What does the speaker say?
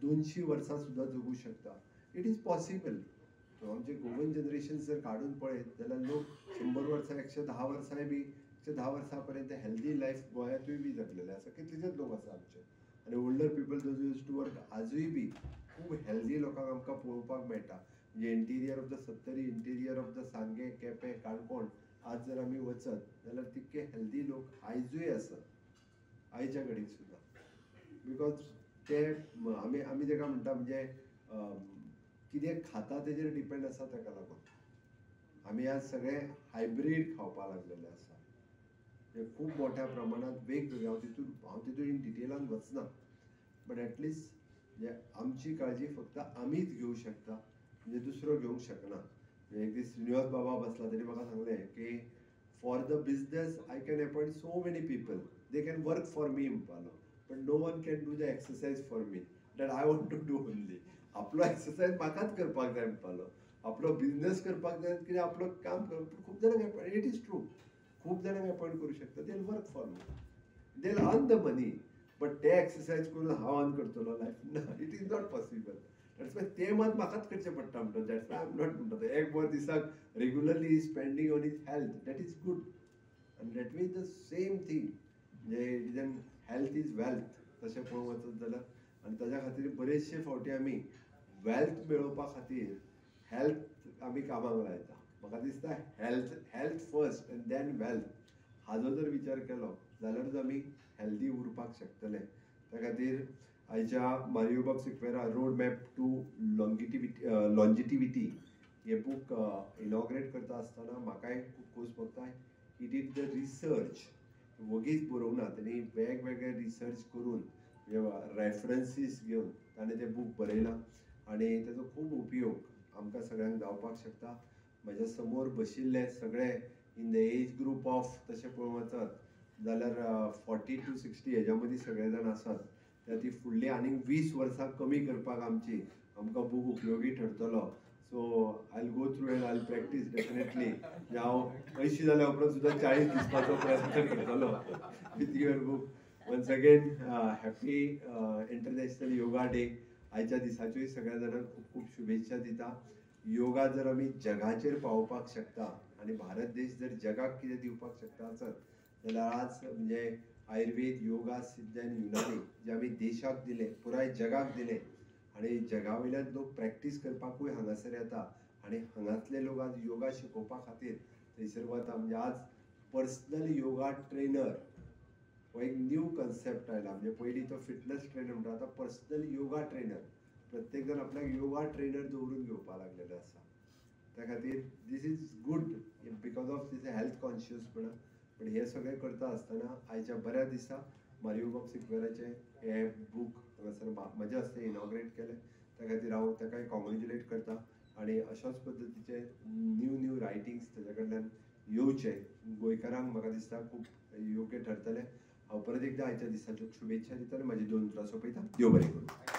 200 वर्सां सुद्दां जगू शकता. It is possible. आमचे गोवन जनरेशन जर काढून पळयत जाल्यार लोक 100 वर्सां 110 वर्सांय बी 110 वर्सां पर्यंत हेल्दी लायफ गोंयांतूय बी जगलेले आसा. कितलेशेच लोक आसा आमचे. आनी older people those used to work आजूय बी खूब हेल्दी लोकांक आमकां पळोवपाक मेळटा. म्हणजे interior of the Sattari, interior of the Sanguem, Quepem, Canacona आज जर आमी वचत जाल्यार तितके हेल्दी लोक आयजूय आसा, आयच्या घडीक सुद्दां. बिकॉज ते आमी आमी जेका म्हणटा म्हणजे कितें खाता तेजेर डिपेंड आसा ताका लागून. आमी आज सगळे हायब्रीड खावपाक लागलेले आसा. खूब मोठ्या प्रमाणात वेगवेगळे हांव तितून इन डिटेलान वचना, बट एटलिस्ट म्हणजे आमची काळजी फक्त आमीच घेवंक शकता, म्हणजे दुसरो घेवंक शकना. एक दीस श्रीनिवास बाबा बसला, तेणी म्हाका सांगलें की for the business I can appoint so many people, they can work for me म्हणपालो, but no one can do the exercise for me that I want to do only. आपलो एक्सरसाइज म्हाकाच करपाक जाय म्हणपालो, आपलो बिझनेस करपाक जाय कितें आपलो काम करप. खूब जाणांक इट इज ट्रू, खूब जाणांक अपॉइंट करूं शकता. They work for me, they earn the money, but ते एक्सरसाइज करून हांव अर्न करतलो लायफ ना, it is not possible. That's why ते मात म्हाकाच करचें पडटा म्हणटा. That's why I am not म्हणटा एक वर दिसाक regularly spending on his health, that is good. आनी that means the same thing, म्हणजे हेल्थ इज वेल्थ तशें पळोवंक वचत जाल्यार. आनी ताज्या खातीर बरेचशे फावटी आमी वेल्थ मेळोवपा खातीर हेल्थ आमी कामाक लायता. म्हाका दिसता health first and then wealth हाजो जर विचार केलो जाल्यारूच आमी हेल्दी उरपाक शकतले. त्या खातीर आयच्या Mario bab Siqueira road map to longevity हे बूक इनॉग्रेट करता आसतना म्हाकाय खूब खोस भोगता. ही डीड द रिसर्च, वगीच बरोवंक ना, तेणी वेगवेगळे रिसर्च करून रेफरन्सीस घेवन ताणें तें बूक बरयलां. आनी तेजो खूब उपयोग आमकां सगळ्यांक जावपाक शकता. म्हज्या समोर बशिल्ले सगळे in the age group of तशें पळोवंक वचत जाल्यार 40 to 60 हेज्या मदीं सगळे जाण आसात. त्या ती फुडलीं आनीक 20 वर्सां कमी करपाक आमकां बूक उपयोगी ठरतलो. So I will go through and I will practise definitely. हांव 80 जाल्या उपरांत सुद्दां 40 दिसपाचो प्रयत्न करतलो with your book. Once again happy international yoga day. आयच्या दिसाच्योय सगळ्या जाणांक खूब खूब शुभेच्छा दिता. योगा जर आमी जगाचेर पावोवपाक शकता आनी भारत देश जर जगाक कितें दिवपाक शकता आसत जाल्यार आज म्हणजे आयुर्वेद, योगा, सिद्ध आनी युनानी जे आमी देशाक दिले, पुराय जगाक दिले, आनी जगा वयल्यान लोक प्रॅक्टीस करपाकूय हांगासर येता. आनी हांगातले लोक आज योगा शिकोवपा खातीर थंयसर वता. म्हणजे आज पर्सनल योगा ट्रेनर हो एक न्यू कन्सेप्ट आयला. म्हणजे पयलीं तो फिटनेस ट्रेनर म्हणटा, आतां पर्सनल योगा ट्रेनर. प्रत्येक जण आपल्याक योगा ट्रेनर दवरून घेवपा लागलेलो आसा. त्या खातीर this is good because of this health कॉन्शियसपणा. पण हे सगळें करता आसतना आयच्या बऱ्या दिसा मारियो बाब सिक्वेराचें हे बूक हांगासर म्हज्या हस्ते इनॉग्रेट केलें. त्या खातीर हांव ताकाय कॉंग्रेच्युलेट करता. आनी अशाच पद्दतीचे न्यू रायटिंग्स तेजे कडल्यान येवचे गोंयकारांक म्हाका दिसता खूब योग्य ठरतले. हांव परत एकदां आयच्या दिसाच्यो शुभेच्छा दिता आनी म्हाजी 2 उतरां सोंपयता. देव बरें करूं.